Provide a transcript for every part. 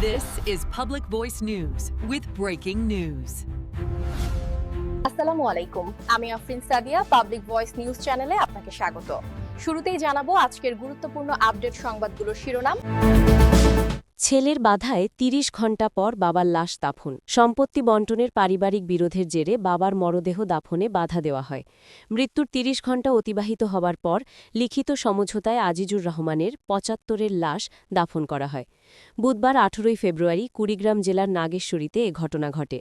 This is Public Voice News with breaking news. আসসালামু আলাইকুম, আমি Afrin Sadia. Public voice news চ্যানেলে আপনাকে স্বাগত। শুরুতেই জানাবো আজকের গুরুত্বপূর্ণ আপডেট সংবাদগুলোর শিরোনাম। ছেলের বাধায় ৩০ ঘণ্টা পর বাবার লাশ দাফন। সম্পত্তি বণ্টনের পারিবারিক বিরোধের জেরে বাবার মরদেহ দাফনে বাধা দেওয়া হয়। মৃত্যুর ৩০ ঘণ্টা অতিবাহিত হবার পর লিখিত সমঝোতায় আজিজুর রহমানের ৭৫-এর লাশ দাফন করা হয়। বুধবার ১৮ ফেব্রুয়ারি কুড়িগ্রাম জেলার নাগেশ্বরীতে এ ঘটনা ঘটে।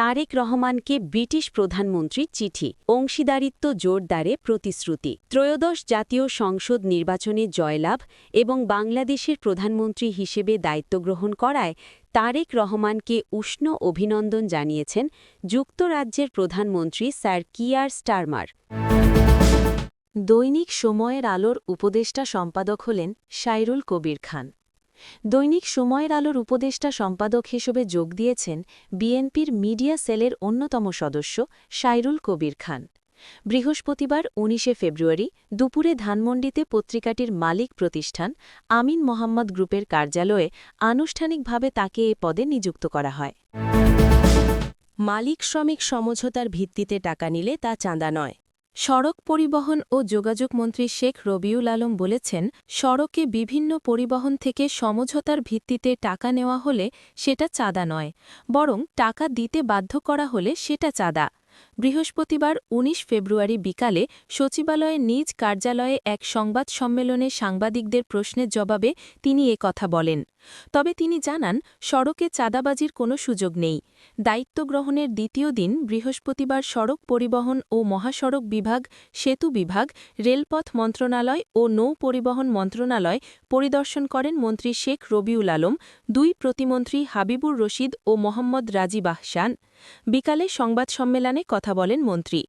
তারেক রহমানকে ব্রিটিশ প্রধানমন্ত্রীর চিঠি, অংশীদারিত্ব জোরদারে প্রতিশ্রুতি। ত্রয়োদশ জাতীয় সংসদ নির্বাচনে জয়লাভ এবং বাংলাদেশের প্রধানমন্ত্রী হিসেবে দায়িত্ব গ্রহণ করায় তারেক রহমানকে উষ্ণ অভিনন্দন জানিয়েছেন যুক্তরাজ্যের প্রধানমন্ত্রী স্যার কিয়ার স্টারমার। দৈনিক সময়ের আলোর উপদেষ্টা সম্পাদক হলেন সাইরুল কবির খান। দৈনিক সময়ের আলোর উপদেষ্টা সম্পাদক হিসেবে যোগ দিয়েছেন বিএনপির মিডিয়া সেলের অন্যতম সদস্য সাইরুল কবির খান। বৃহস্পতিবার ১৯ ফেব্রুয়ারি দুপুরে ধানমন্ডিতে পত্রিকাটির মালিক প্রতিষ্ঠান আমিন মোহাম্মদ গ্রুপের কার্যালয়ে আনুষ্ঠানিকভাবে তাকে এ পদে নিযুক্ত করা হয়। মালিক শ্রমিক সমঝোতার ভিত্তিতে টাকা নিলে তা চাঁদা নয়। সড়ক পরিবহন ও যোগাযোগ মন্ত্রী শেখ রবিউল আলম বলেছেন, সড়কে বিভিন্ন পরিবহন থেকে সমঝোতার ভিত্তিতে টাকা নেওয়া হলে সেটা চাঁদা নয়, বরং টাকা দিতে বাধ্য করা হলে সেটা চাঁদা। বৃহস্পতিবার ১৯ ফেব্রুয়ারি বিকালে সচিবালয়ে নিজ কার্যালয়ে এক সংবাদ সম্মেলনে সাংবাদিকদের প্রশ্নের জবাবে তিনি কথা বলেন। তবে তিনি জানান, সড়কে চাঁদাবাজির কোনো সুযোগ নেই। দায়িত্ব গ্রহণের দ্বিতীয় দিন বৃহস্পতিবার সড়ক পরিবহন ও মহাসড়ক বিভাগ, সেতু বিভাগ, রেলপথ মন্ত্রণালয় ও নৌ পরিবহন মন্ত্রণালয় পরিদর্শন করেন মন্ত্রী শেখ রবিউল আলম, দুই প্রতিমন্ত্রী হাবিবুর রশিদ ও মোহাম্মদ রাজীব আহসান। বিকালে সংবাদ সম্মেলনে কথা বলেন মন্ত্রী।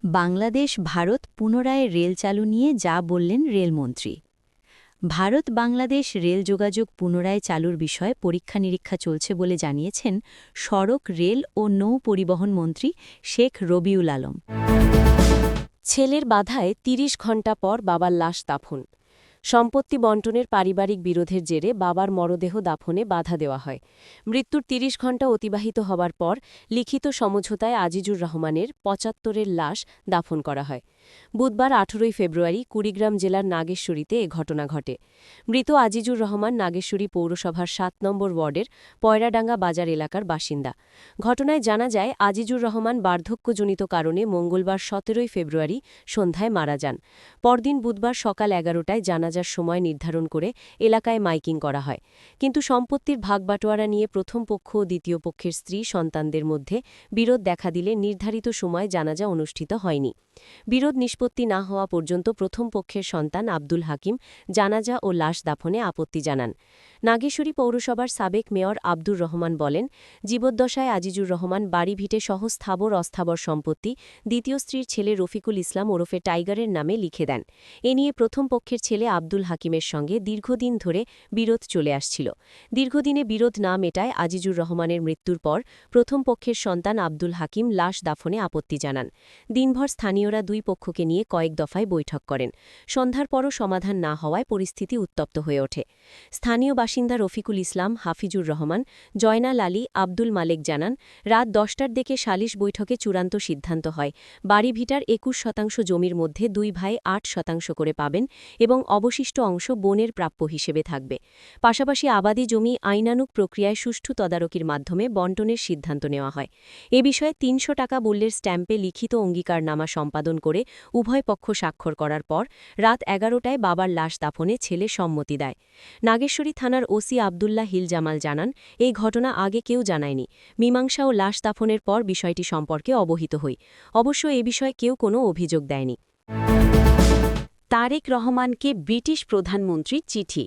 বাংলাদেশ ভারত পুনরায় রেল চালু নিয়ে যা বললেন রেলমন্ত্রী। ভারত বাংলাদেশ রেল যোগাযোগ পুনরায় চালুর বিষয়ে পরীক্ষা নিরীক্ষা চলছে বলে জানিয়েছেন সড়ক, রেল ও নৌ পরিবহন মন্ত্রী শেখ রবিউল আলম। ছেলের বাধায় ৩০ ঘণ্টা পর বাবার লাশ দাফন। সম্পত্তি বণ্টনের পারিবারিক বিরোধের জেরে বাবার মরদেহ দাফনে বাধা দেওয়া হয়। মৃত্যুর ৩০ ঘণ্টা অতিবাহিত হবার পর লিখিত সমঝোতায় আজিজুর রহমানের ৭৫-এর লাশ দাফন করা হয়। বুধবার ১৮ ফেব্রুয়ারি কুড়িগ্রাম জেলার নাগেশ্বরীতে এ ঘটনা ঘটে। মৃত আজিজুর রহমান নাগেশ্বরী পৌরসভার ৭ নম্বর ওয়ার্ডের পয়রাডাঙ্গা বাজার এলাকার বাসিন্দা। ঘটনায় জানা যায়, আজিজুর রহমান বার্ধক্যজনিত কারণে মঙ্গলবার ১৭ ফেব্রুয়ারি সন্ধ্যায় মারা যান। পরদিন বুধবার সকাল ১১টায় জানাজার সময় নির্ধারণ করে এলাকায় মাইকিং করা হয়। কিন্তু সম্পত্তির ভাগবাটোয়ারা নিয়ে প্রথম পক্ষ ও দ্বিতীয় পক্ষের স্ত্রী সন্তানদের মধ্যে বিরোধ দেখা দিলে নির্ধারিত সময় জানাজা অনুষ্ঠিত হয়নি। বিরোধ নিষ্পত্তি না হওয়া পর্যন্ত প্রথম পক্ষের সন্তান আব্দুল হাকিম জানাজা ও লাশ দাফনে আপত্তি জানান। নাগেশ্বরী পৌরসভার সাবেক মেয়র আব্দুর রহমান বলেন, জীবদ্দশায় আজিজুর রহমান বাড়ি ভিটে সহ স্থাবর অস্থাবর সম্পত্তি দ্বিতীয় স্ত্রীর ছেলে রফিকুল ইসলাম ওরফে টাইগারের নামে লিখে দেন। এ নিয়ে প্রথম পক্ষের ছেলে আব্দুল হাকিমের সঙ্গে দীর্ঘদিন ধরে বিরোধ চলে আসছিল। দীর্ঘদিনে বিরোধ না মেটায় আজিজুর রহমানের মৃত্যুর পর প্রথম পক্ষের সন্তান আব্দুল হাকিম লাশ দাফনে আপত্তি জানান। দিনভর স্থানীয়রা দুই পক্ষকে নিয়ে কয়েক দফায় বৈঠক করেন। সন্ধ্যার পরও সমাধান না হওয়ায় পরিস্থিতি উত্তপ্ত হয়ে ওঠে। স্থানীয় বাসিন্দা রফিকুল ইসলাম, হাফিজুর রহমান, জয়নাল আলী, আব্দুল মালেক জানান, রাত ১০টার দিকে সালিশ বৈঠকে চূড়ান্ত সিদ্ধান্ত হয়, বাড়ি ভিটার ২১% জমির মধ্যে দুই ভাই ৮% করে পাবেন এবং অবশিষ্ট অংশ বোনের প্রাপ্য হিসেবে থাকবে। পাশাপাশি আবাদি জমি আইনানুগ প্রক্রিয়ায় সুষ্ঠু তদারকির মাধ্যমে বণ্টনের সিদ্ধান্ত নেওয়া হয়। এ বিষয়ে ৩০০ টাকা মূল্যের স্ট্যাম্পে লিখিত অঙ্গীকারনামা সম্পাদন করে উভয় পক্ষ স্বাক্ষর করার পর রাত ১১টায় বাবার লাশ দাফনে ছেলে সম্মতি দেয়। নাগেশ্বরী থানার ওসি আবদুল্লাহ হিল জামাল জানান, এই ঘটনা আগে কেউ জানায়নি। মীমাংসা ও লাশ দাফনের পর বিষয়টি সম্পর্কে অবহিত হই। অবশ্য এ বিষয়ে কেউ কোনো অভিযোগ দেয়নি। তারেক রহমানকে ব্রিটিশ প্রধানমন্ত্রীর চিঠি,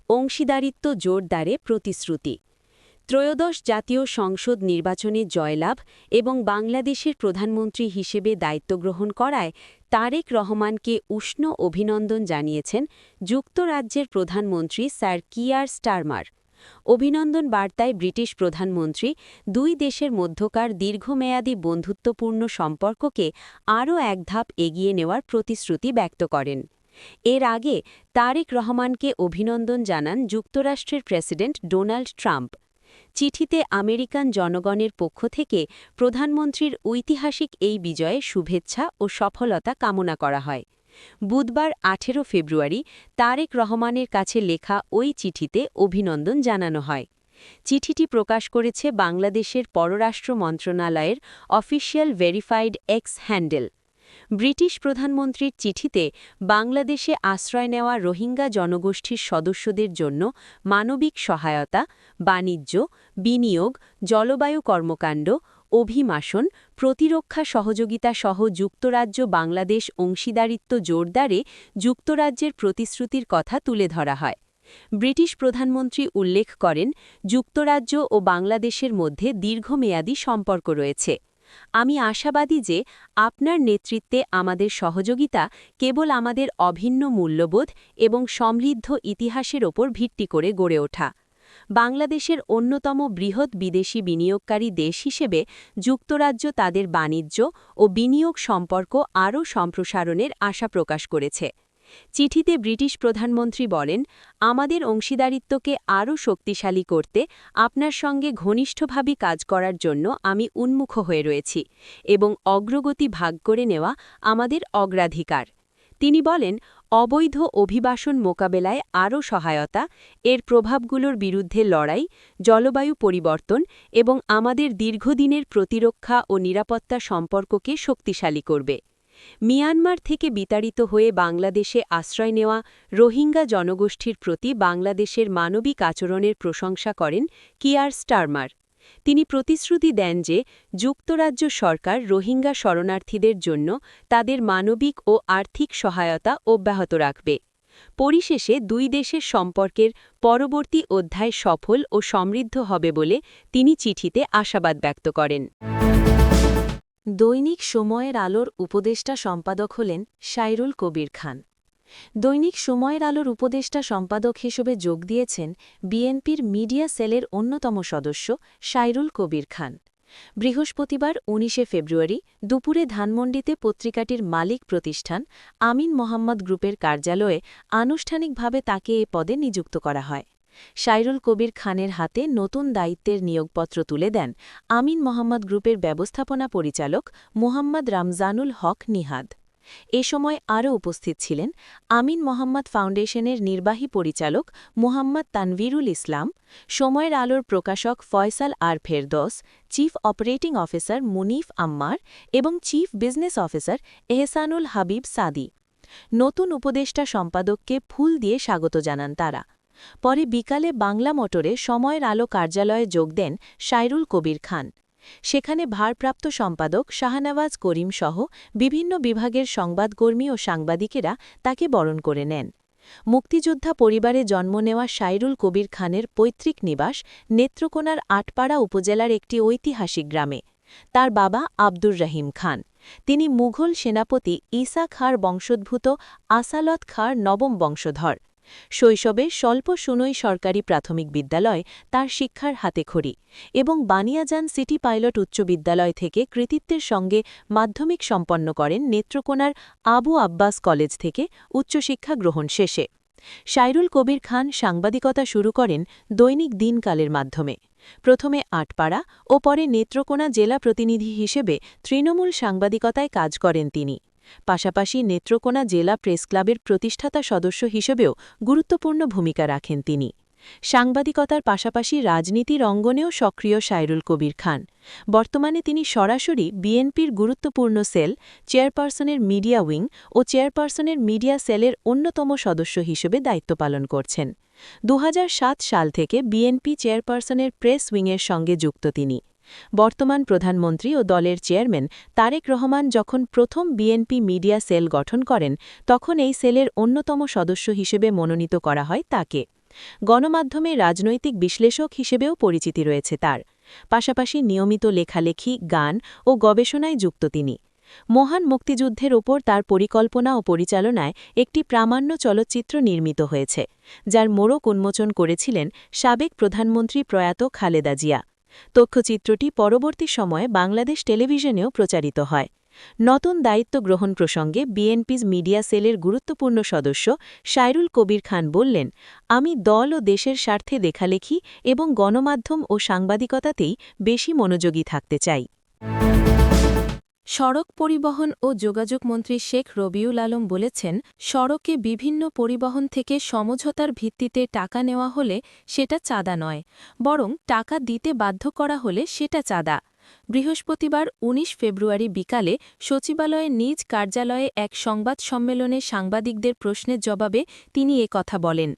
অংশীদারিত্ব জোরদারে প্রতিশ্রুতি। ত্রয়োদশ জাতীয় সংসদ নির্বাচনে জয়লাভ এবং বাংলাদেশের প্রধানমন্ত্রী হিসেবে দায়িত্ব গ্রহণ করায় তারেক রহমানকে উষ্ণ অভিনন্দন জানিয়েছেন যুক্তরাজ্যের প্রধানমন্ত্রী স্যার কিয়ার স্টারমার। অভিনন্দন বার্তায় ব্রিটিশ প্রধানমন্ত্রী দুই দেশের মধ্যকার দীর্ঘমেয়াদী বন্ধুত্বপূর্ণ সম্পর্ককে আরও এক ধাপ এগিয়ে নেওয়ার প্রতিশ্রুতি ব্যক্ত করেন। এর আগে তারেক রহমানকে অভিনন্দন জানান যুক্তরাষ্ট্রের প্রেসিডেন্ট ডোনাল্ড ট্রাম্প। চিঠিতে আমেরিকান জনগণের পক্ষ থেকে প্রধানমন্ত্রীর ঐতিহাসিক এই বিজয়ে শুভেচ্ছা ও সফলতা কামনা করা হয়। বুধবার 18 ফেব্রুয়ারি তারেক রহমানের কাছে লেখা ওই চিঠিতে অভিনন্দন জানানো হয়। চিঠিটি প্রকাশ করেছে বাংলাদেশের পররাষ্ট্র মন্ত্রণালয়ের official verified x handle. British প্রধানমন্ত্রীর চিঠিতে বাংলাদেশে আশ্রয় নেওয়া রোহিঙ্গা জনগোষ্ঠীর সদস্যদের জন্য মানবিক সহায়তা, বাণিজ্য, বিনিয়োগ, জলবায়ু কর্মকাণ্ড, অভিবাসন, প্রতিরক্ষা সহযোগিতা সহ যুক্তরাজ্য বাংলাদেশ অংশীদারিত্ব জোরদারে যুক্তরাজ্যের প্রতিশ্রুতির কথা তুলে ধরা হয়। ব্রিটিশ প্রধানমন্ত্রী উল্লেখ করেন, যুক্তরাজ্য ও বাংলাদেশের মধ্যে দীর্ঘমেয়াদী সম্পর্ক রয়েছে। আমি আশাবাদী যে আপনার নেতৃত্বে আমাদের সহযোগিতা কেবল আমাদের অভিন্ন মূল্যবোধ এবং সমৃদ্ধ ইতিহাসের ওপর ভিত্তি করে গড়ে ওঠা। বাংলাদেশের অন্যতম বৃহৎ বিদেশি বিনিয়োগকারী দেশ হিসেবে যুক্তরাজ্য তাদের বাণিজ্য ও বিনিয়োগ সম্পর্ক আরও সম্প্রসারণের আশা প্রকাশ করেছে। চিঠিতে ব্রিটিশ প্রধানমন্ত্রী বলেন, আমাদের অংশীদারিত্বকে আরও শক্তিশালী করতে আপনার সঙ্গে ঘনিষ্ঠভাবে কাজ করার জন্য আমি উন্মুখ হয়ে রয়েছি এবং অগ্রগতি ভাগ করে নেওয়া আমাদের অগ্রাধিকার। তিনি বলেন, অবৈধ অভিবাসন মোকাবেলায় আরও সহায়তা, এর প্রভাবগুলোর বিরুদ্ধে লড়াই, জলবায়ু পরিবর্তন এবং আমাদের দীর্ঘদিনের প্রতিরক্ষা ও নিরাপত্তা সম্পর্ককে শক্তিশালী করবে। মিয়ানমার থেকে বিতাড়িত হয়ে বাংলাদেশে আশ্রয় নেওয়া রোহিঙ্গা জনগোষ্ঠীর প্রতি বাংলাদেশের মানবিক আচরণের প্রশংসা করেন কিয়ার স্টারমার। তিনি প্রতিশ্রুতি দেন যে যুক্তরাজ্য সরকার রোহিঙ্গা শরণার্থীদের জন্য তাদের মানবিক ও আর্থিক সহায়তা অব্যাহত রাখবে। পরিশেষে দুই দেশের সম্পর্কের পরবর্তী অধ্যায় সফল ও সমৃদ্ধ হবে বলে তিনি চিঠিতে আশাবাদ ব্যক্ত করেন। দৈনিক সময়ের আলোর উপদেষ্টা সম্পাদক হলেন সাইরুল কবির খান। দৈনিক সময়ের আলোর উপদেষ্টা সম্পাদক হিসেবে যোগ দিয়েছেন বিএনপির মিডিয়া সেলের অন্যতম সদস্য সাইরুল কবির খান। বৃহস্পতিবার 19 ফেব্রুয়ারি দুপুরে ধানমন্ডিতে পত্রিকাটির মালিক প্রতিষ্ঠান আমিন মোহাম্মদ গ্রুপের কার্যালয়ে আনুষ্ঠানিকভাবে তাকে এ পদে নিযুক্ত করা হয়। সাইরুল কবির খানের হাতে নতুন দায়িত্বের নিয়োগপত্র তুলে দেন আমিন মোহাম্মদ গ্রুপের ব্যবস্থাপনা পরিচালক মুহাম্মদ রামজানুল হক নিহাদ। এ সময় আরও উপস্থিত ছিলেন আমিন মোহাম্মদ ফাউন্ডেশনের নির্বাহী পরিচালক মুহাম্মদ তানভীরুল ইসলাম, সময়ের আলোর প্রকাশক ফয়সাল আর Ferdous, chief operating officer Munif আম্মার এবং chief business officer Ehsanul Habib সাদি। নতুন উপদেষ্টা সম্পাদককে ফুল দিয়ে স্বাগত জানান তারা। পরে বিকালে বাংলা মোটরে সময়ের আলো কার্যালয়ে যোগ দেন সাইরুল কবির খান। সেখানে ভারপ্রাপ্ত সম্পাদক শাহনওয়াজ করিম সহ বিভিন্ন বিভাগের সংবাদকর্মী ও সাংবাদিকেরা তাকে বরণ করে নেন। মুক্তিযোদ্ধা পরিবারে জন্ম নেওয়া সাইরুল কবির খানের পৈতৃক নিবাস নেত্রকোনার আটপাড়া উপজেলার একটি ঐতিহাসিক গ্রামে। তার বাবা আব্দুর রহিম খান। তিনি মুঘল সেনাপতি ঈসা খাঁর বংশোদ্ভূত আসালত খাঁর নবম বংশধর। শৈশবে স্বল্প সুনই সরকারি প্রাথমিক বিদ্যালয় তার শিক্ষার হাতেখড়ি এবং বানিয়াজান সিটি পাইলট উচ্চ বিদ্যালয় থেকে কৃতিত্বের সঙ্গে মাধ্যমিক সম্পন্ন করেন নেত্রকোনার আবু আব্বাস কলেজ থেকে উচ্চশিক্ষা গ্রহণ শেষে। সাইরুল কবির খান সাংবাদিকতা শুরু করেন দৈনিক দিনকালের মাধ্যমে। প্রথমে আটপাড়া ও পরে নেত্রকোনা জেলা প্রতিনিধি হিসেবে তৃণমূল সাংবাদিকতায় কাজ করেন তিনি। পাশাপাশি নেত্রকোনা জেলা প্রেস ক্লাবের প্রতিষ্ঠাতা সদস্য হিসেবেও গুরুত্বপূর্ণ ভূমিকা রাখেন তিনি। সাংবাদিকতার পাশাপাশি রাজনীতির অঙ্গনেও সক্রিয় সাইরুল কবির খান। বর্তমানে তিনি সরাসরি বিএনপির গুরুত্বপূর্ণ সেল, চেয়ারপারসনের মিডিয়া উইং ও চেয়ারপারসনের মিডিয়া সেলের অন্যতম সদস্য হিসেবে দায়িত্ব পালন করছেন। 2007 সাল থেকে বিএনপি চেয়ারপারসনের প্রেস উইংয়ের সঙ্গে যুক্ত তিনি। বর্তমান প্রধানমন্ত্রী ও দলের চেয়ারম্যান তারেক রহমান যখন প্রথম বিএনপি মিডিয়া সেল গঠন করেন, তখন এই সেলের অন্যতম সদস্য হিসেবে মনোনীত করা হয় তাকে। গণমাধ্যমে রাজনৈতিক বিশ্লেষক হিসেবেও পরিচিতি রয়েছে তার। পাশাপাশি নিয়মিত লেখালেখি, গান ও গবেষণায় যুক্ত তিনি। মহান মুক্তিযুদ্ধের ওপর তার পরিকল্পনা ও পরিচালনায় একটি প্রামাণ্য চলচ্চিত্র নির্মিত হয়েছে, যার মোড়ক উন্মোচন করেছিলেন সাবেক প্রধানমন্ত্রী প্রয়াত খালেদা জিয়া। তথ্যচিত্রটি পরবর্তী সময়ে বাংলাদেশ টেলিভিশনেও প্রচারিত হয়। নতুন দায়িত্ব গ্রহণ প্রসঙ্গে বিএনপির মিডিয়া সেলের গুরুত্বপূর্ণ সদস্য সাইরুল কবির খান বললেন, আমি দল ও দেশের স্বার্থে লেখালেখি এবং গণমাধ্যম ও সাংবাদিকতাতেই বেশি মনোযোগী থাকতে চাই। সড়ক পরিবহন ও যোগাযোগ মন্ত্রী শেখ রবিউল আলম বলেছেন, সড়কে বিভিন্ন পরিবহন থেকে সমঝোতার ভিত্তিতে টাকা নেওয়া হলে সেটা চাঁদা নয়, বরং টাকা দিতে বাধ্য করা হলে সেটা চাঁদা। বৃহস্পতিবার ১৯ ফেব্রুয়ারি বিকালে সচিবালয়ে নিজ কার্যালয়ে এক সংবাদ সম্মেলনে সাংবাদিকদের প্রশ্নের জবাবে তিনি কথা বলেন।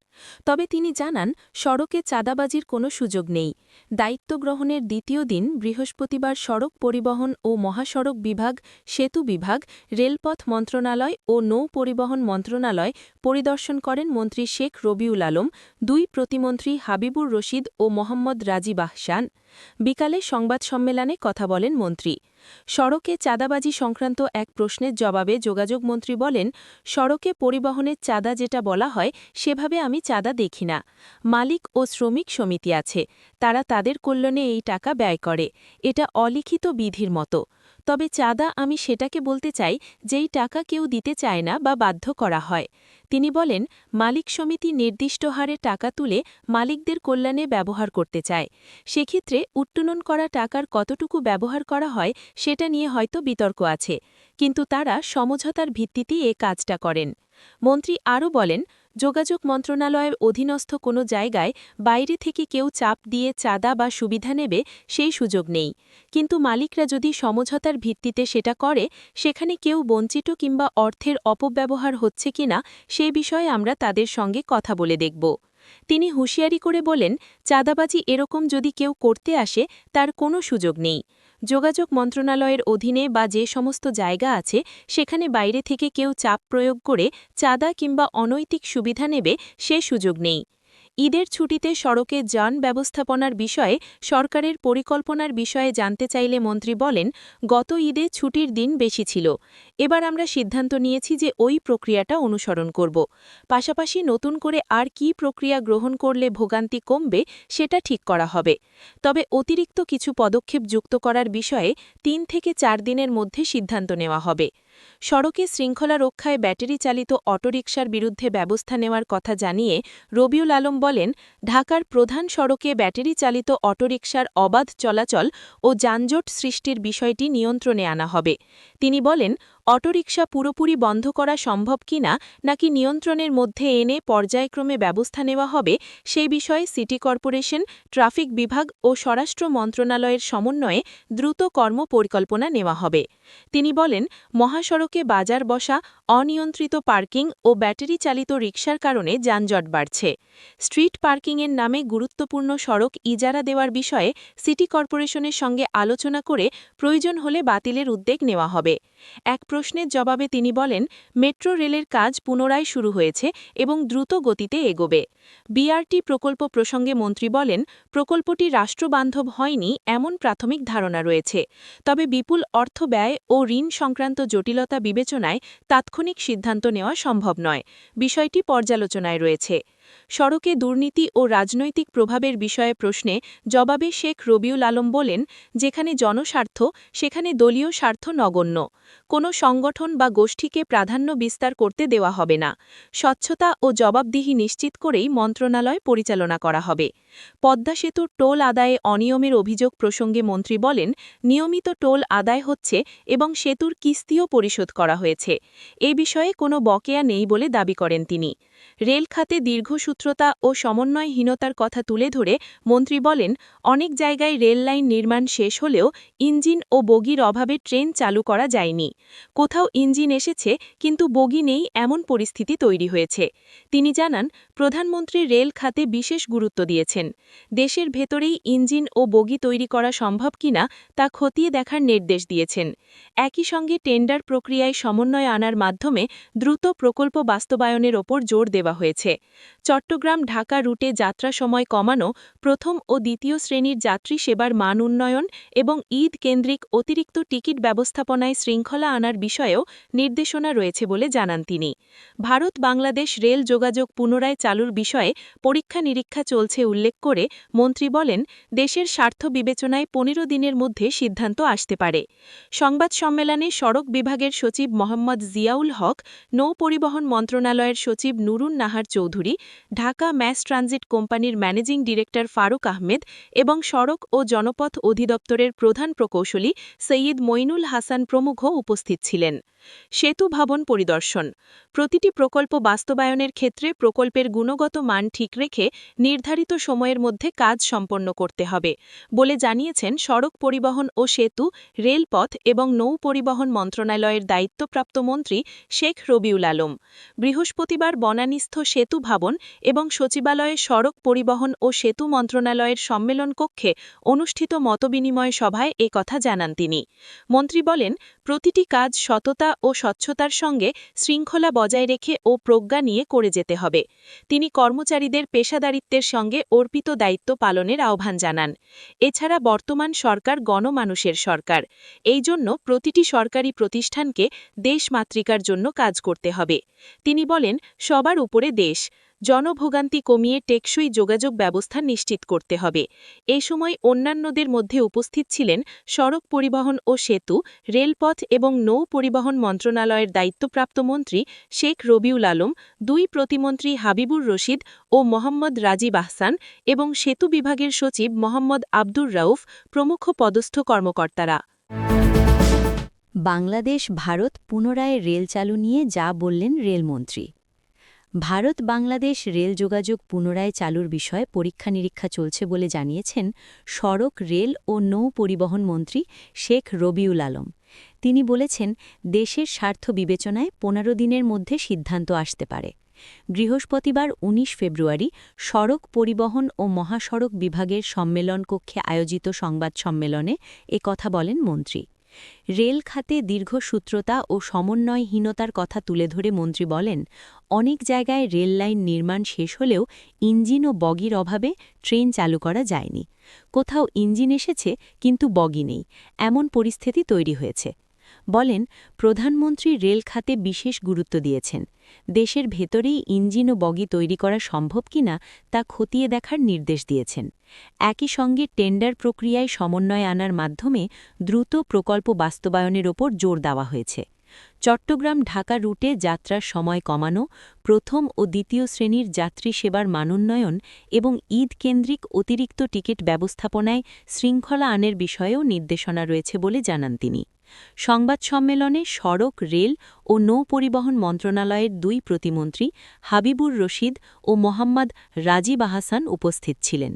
তবে তিনি জানান, সড়কে চাঁদাবাজির কোনো সুযোগ নেই। দায়িত্ব গ্রহণের দ্বিতীয় দিন বৃহস্পতিবার সড়ক পরিবহন ও মহাসড়ক বিভাগ, সেতু বিভাগ, রেলপথ মন্ত্রণালয় ও নৌ পরিবহন মন্ত্রণালয় পরিদর্শন করেন মন্ত্রী শেখ রবিউল আলম, দুই প্রতিমন্ত্রী হাবিবুর রশিদ ও মোহাম্মদ রাজীব আহসান। বিকালে সংবাদ সম্মেলনে কথা বলেন মন্ত্রী। সড়কে চাঁদাবাজি সংক্রান্ত এক প্রশ্নের জবাবে যোগাযোগমন্ত্রী বলেন, সড়কে পরিবহনের চাঁদা যেটা বলা হয় সেভাবে আমি চাঁদা দেখি না। মালিক ও শ্রমিক সমিতি আছে, তারা তাদের কল্যাণে এই টাকা ব্যয় করে, এটা অলিখিত বিধির মতো। তবে চাঁদা আমি সেটাকে বলতে চাই যেই টাকা কেউ দিতে চায় না বা বাধ্য করা হয়। তিনি বলেন, মালিক সমিতি নির্দিষ্ট হারে টাকা তুলে মালিকদের কল্যাণে ব্যবহার করতে চায়। সেক্ষেত্রে উত্তোলন করা টাকার কতটুকু ব্যবহার করা হয় সেটা নিয়ে হয়তো বিতর্ক আছে, কিন্তু তারা সমঝোতার ভিত্তিতেই কাজটা করেন। মন্ত্রী আরও বলেন, যোগাযোগ মন্ত্রণালয়ের অধীনস্থ কোনো জায়গায় বাইরে থেকে কেউ চাপ দিয়ে চাঁদা বা সুবিধা নেবে সেই সুযোগ নেই, কিন্তু মালিকরা যদি সমঝোতার ভিত্তিতে সেটা করে, সেখানে কেউ বঞ্চিত কিংবা অর্থের অপব্যবহার হচ্ছে কিনা সে বিষয়ে আমরা তাদের সঙ্গে কথা বলে দেখব। তিনি হুঁশিয়ারি করে বলেন, চাঁদাবাজি এরকম যদি কেউ করতে আসে তার কোনো সুযোগ নেই। যোগাযোগ মন্ত্রণালয়ের অধীনে বা যে সমস্ত জায়গা আছে সেখানে বাইরে থেকে কেউ চাপ প্রয়োগ করে চাঁদা কিংবা অনৈতিক সুবিধা নেবে সে সুযোগ নেই। ঈদের ছুটিতে সড়কে যান ব্যবস্থাপনার বিষয়ে সরকারের পরিকল্পনার বিষয়ে জানতে চাইলে মন্ত্রী বলেন, গত ঈদে ছুটির দিন বেশি ছিল। এবার আমরা সিদ্ধান্ত নিয়েছি যে ওই প্রক্রিয়াটা অনুসরণ করব। পাশাপাশি নতুন করে আর কী প্রক্রিয়া গ্রহণ করলে ভোগান্তি কমবে সেটা ঠিক করা হবে। তবে অতিরিক্ত কিছু পদক্ষেপ যুক্ত করার বিষয়ে ৩ থেকে ৪ দিনের মধ্যে সিদ্ধান্ত নেওয়া হবে। সড়কে শৃঙ্খলা রক্ষায় ব্যাটারি চালিত অটোরিকশার বিরুদ্ধে ব্যবস্থা নেওয়ার কথা জানিয়ে রবিউল আলম বলেন, ঢাকার প্রধান সড়কে ব্যাটারি চালিত অটোরিকশার অবাধ চলাচল ও যানজট সৃষ্টির বিষয়টি নিয়ন্ত্রণে আনা হবে। তিনি বলেন, অটোরিকশা পুরোপুরি বন্ধ করা সম্ভব কিনা নাকি নিয়ন্ত্রণের মধ্যে এনে পর্যায়ক্রমে ব্যবস্থা নেওয়া হবে সেই বিষয়ে সিটি কর্পোরেশন, ট্রাফিক বিভাগ ও স্বরাষ্ট্র মন্ত্রণালয়ের সমন্বয়ে দ্রুত কর্ম পরিকল্পনা নেওয়া হবে। তিনি বলেন, মহাসড়কে বাজার বসা, অনিয়ন্ত্রিত পার্কিং ও ব্যাটারি চালিত রিকশার কারণে যানজট বাড়ছে। স্ট্রিট পার্কিংয়ের নামে গুরুত্বপূর্ণ সড়ক ইজারা দেওয়ার বিষয়ে সিটি কর্পোরেশনের সঙ্গে আলোচনা করে প্রয়োজন হলে বাতিলের উদ্যোগ নেওয়া হবে। এক প্রশ্নের জবাবে তিনি বলেন, মেট্রো রেলের কাজ পুনরায় শুরু হয়েছে এবং দ্রুত গতিতে এগোবে। বিআরটি প্রকল্প প্রসঙ্গে মন্ত্রী বলেন, প্রকল্পটি রাষ্ট্রবান্ধব হয়নি এমন প্রাথমিক ধারণা রয়েছে, তবে বিপুল অর্থ ব্যয় ও ঋণ সংক্রান্ত জটিলতা বিবেচনায় তাৎক্ষণিক সিদ্ধান্ত নেওয়া সম্ভব নয়, বিষয়টি পর্যালোচনায় রয়েছে। সড়কে দুর্নীতি ও রাজনৈতিক প্রভাবের বিষয়ে প্রশ্নে জবাবে শেখ রবিউল আলম বলেন, যেখানে জনস্বার্থ সেখানে দলীয় স্বার্থ নগণ্য। কোনো সংগঠন বা গোষ্ঠীকে প্রাধান্য বিস্তার করতে দেওয়া হবে না। স্বচ্ছতা ও জবাবদিহি নিশ্চিত করেই মন্ত্রণালয় পরিচালনা করা হবে। পদ্মা সেতুর টোল আদায়ে অনিয়মের অভিযোগ প্রসঙ্গে মন্ত্রী বলেন, নিয়মিত টোল আদায় হচ্ছে এবং সেতুর কিস্তিও পরিশোধ করা হয়েছে। এ বিষয়ে কোনো বকেয়া নেই বলে দাবি করেন তিনি। রেল খাতে দীর্ঘসূত্রতা ও সমন্বয়হীনতার কথা তুলে ধরে মন্ত্রী বলেন, অনেক জায়গায় রেল লাইন নির্মাণ শেষ হলেও ইঞ্জিন ও বগির অভাবে ট্রেন চালু করা যায়নি। কোথাও ইঞ্জিন এসেছে কিন্তু বগি নেই, এমন পরিস্থিতি তৈরি হয়েছে। তিনি জানান, প্রধানমন্ত্রী রেল খাতে বিশেষ গুরুত্ব দিয়েছেন। দেশের ভেতরেই ইঞ্জিন ও বগি তৈরি করা সম্ভব কিনা তা খতিয়ে দেখার নির্দেশ দিয়েছেন। একই সঙ্গে টেন্ডার প্রক্রিয়ায় সমন্বয় আনার মাধ্যমে দ্রুত প্রকল্প বাস্তবায়নের ওপর জোর দেওয়া হয়েছে। চট্টগ্রাম ঢাকা রুটে যাত্রা সময় কমানো, প্রথম ও দ্বিতীয় শ্রেণীর যাত্রী সেবার মান উন্নয়ন এবং ঈদ কেন্দ্রিক অতিরিক্ত টিকিট ব্যবস্থাপনায় শৃঙ্খলা আনার বিষয়েও নির্দেশনা রয়েছে বলে জানান তিনি। ভারত বাংলাদেশ রেল যোগাযোগ পুনরায় চালুর বিষয়ে পরীক্ষা নিরীক্ষা চলছে উল্লেখ করে মন্ত্রী বলেন, দেশের স্বার্থ বিবেচনায় ১৫ দিনের মধ্যে সিদ্ধান্ত আসতে পারে। সংবাদ সম্মেলনে সড়ক বিভাগের সচিব মোহাম্মদ জিয়াউল হক, নৌ পরিবহন মন্ত্রণালয়ের সচিব নুরুন নাহার চৌধুরী, ঢাকা ম্যাস ট্রানজিট কোম্পানির ম্যানেজিং ডিরেক্টর ফারুক আহমেদ এবং সড়ক ও জনপথ অধিদপ্তরের প্রধান প্রকৌশলী সৈয়দ মইনুল হাসান প্রমুখ উপস্থিত ছিলেন। সেতু ভবন পরিদর্শন। প্রতিটি প্রকল্প বাস্তবায়নের ক্ষেত্রে প্রকল্পের গুণগত মান ঠিক রেখে নির্ধারিত সময়ের মধ্যে কাজ সম্পন্ন করতে হবে বলে জানিয়েছেন সড়ক পরিবহন ও সেতু, রেলপথ এবং নৌ পরিবহন মন্ত্রণালয়ের দায়িত্বপ্রাপ্ত মন্ত্রী শেখ রবিউল আলম। বৃহস্পতিবার বনানীস্থ সেতু ভবন এবং সচিবালয়ে সড়ক পরিবহন ও সেতু মন্ত্রণালয়ের সম্মেলন কক্ষে অনুষ্ঠিত মতবিনিময় সভায় কথা জানান তিনি। মন্ত্রী বলেন, প্রতিটি কাজ সততা ও স্বচ্ছতার সঙ্গে শৃঙ্খলা বজায় রেখে ও প্রজ্ঞা নিয়ে করে যেতে হবে। তিনি কর্মচারীদের পেশাদারিত্বের সঙ্গে অর্পিত দায়িত্ব পালনের আহ্বান জানান। এছাড়া বর্তমান সরকার গণমানুষের সরকার, এই জন্য প্রতিটি সরকারি প্রতিষ্ঠানকে দেশমাতৃকার জন্য কাজ করতে হবে। তিনি বলেন, সবার উপরে দেশ, জনভোগান্তি কমিয়ে টেকসই যোগাযোগ ব্যবস্থা নিশ্চিত করতে হবে। এ সময় অন্যান্যদের মধ্যে উপস্থিত ছিলেন সড়ক পরিবহন ও সেতু, রেলপথ এবং নৌ পরিবহন মন্ত্রণালয়ের দায়িত্বপ্রাপ্ত মন্ত্রী শেখ রবিউল আলম, দুই প্রতিমন্ত্রী হাবিবুর রশিদ ও মোহাম্মদ রাজীব আহসান এবং সেতু বিভাগের সচিব মোহাম্মদ আব্দুর রাউফ প্রমুখ পদস্থ কর্মকর্তারা। বাংলাদেশ ভারত পুনরায় রেল চালু নিয়ে যা বললেন রেলমন্ত্রী। ভারত বাংলাদেশ রেল যোগাযোগ পুনরায় চালুর বিষয়ে পরীক্ষা নিরীক্ষা চলছে বলে জানিয়েছেন সড়ক, রেল ও নৌ পরিবহন মন্ত্রী শেখ রবিউল আলম। তিনি বলেছেন, দেশের স্বার্থ বিবেচনায় ১৫ দিনের মধ্যে সিদ্ধান্ত আসতে পারে। বৃহস্পতিবার ১৯ ফেব্রুয়ারি সড়ক পরিবহন ও মহাসড়ক বিভাগের সম্মেলন কক্ষে আয়োজিত সংবাদ সম্মেলনে কথা বলেন মন্ত্রী। রেল খাতে দীর্ঘসূত্রতা ও সমন্বয়হীনতার কথা তুলে ধরে মন্ত্রী বলেন, অনেক জায়গায় রেল লাইন নির্মাণ শেষ হলেও ইঞ্জিন ও বগির অভাবে ট্রেন চালু করা যায়নি। কোথাও ইঞ্জিন এসেছে কিন্তু বগি নেই, এমন পরিস্থিতি তৈরি হয়েছে। বলেন, প্রধানমন্ত্রী রেল খাতে বিশেষ গুরুত্ব দিয়েছেন। দেশের ভেতরেই ইঞ্জিন ও বগি তৈরি করা সম্ভব কিনা তা খতিয়ে দেখার নির্দেশ দিয়েছেন। একই সঙ্গে টেন্ডার প্রক্রিয়ায় সমন্বয় আনার মাধ্যমে দ্রুত প্রকল্প বাস্তবায়নের ওপর জোর দেওয়া হয়েছে। চট্টগ্রাম ঢাকা রুটে যাত্রার সময় কমানো, প্রথম ও দ্বিতীয় শ্রেণীর যাত্রী সেবার মানোন্নয়ন এবং ঈদ কেন্দ্রিক অতিরিক্ত টিকিট ব্যবস্থাপনায় শৃঙ্খলা আনার বিষয়েও নির্দেশনা রয়েছে বলে জানান তিনি। সংবাদ সম্মেলনে সড়ক, রেল ও নৌ পরিবহন মন্ত্রণালয়ের দুই প্রতিমন্ত্রী হাবিবুর রশিদ ও মোহাম্মদ রাজীব আহসান উপস্থিত ছিলেন।